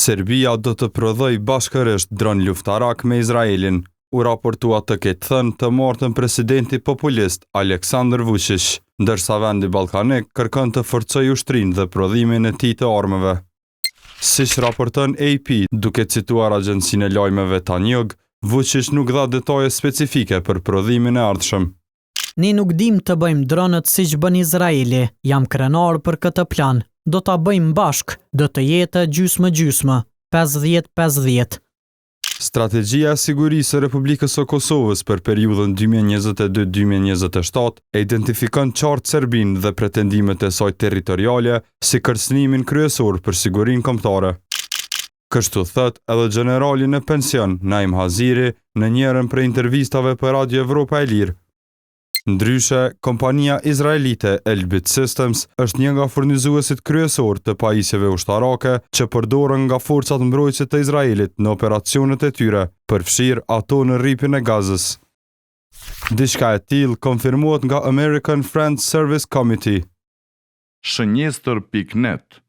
Serbia do të prodhoj bashkërisht dron luftarak me Izraelin, u raportua të ketë thënë të martën presidenti populist Aleksandar Vučić, ndërsa vendi ballkanik kërkon të forcojë ushtrinë dhe prodhimin e tij të armëve. Siç raporton AP, duke cituar agjencinë e lajmeve Tanjug, Vučić nuk dha detaje specifike për prodhimin e ardhshëm. Ne nuk dim të bëjmë dronët siç bën Izraeli, jam krenar për këtë plan. Do ta bëjmë bashk, do të jetë gjysmë-gjysmë, 50-50. Strategjia e sigurisë së Republikës së Kosovës për periudhën 2022-2027 e identifikon qartë Serbinë dhe pretendimet e saj territoriale si kërcënimin kryesor për sigurinë kombëtare. Kështu thot edhe generali në pension Naim Haziri në njërin prej intervistave për Radio Evropa e Lirë. Ndryshe, kompania izraelite Elbit Systems është një nga furnizuesit kryesor të pajisjeve ushtarake që përdoren nga forcat mbrojtëse të Izraelit në operacionet e tyre, përfshirë ato në rripin e Gazës. Diçka e tillë konfirmohet nga American Friends Service Committee. Shënjestër.net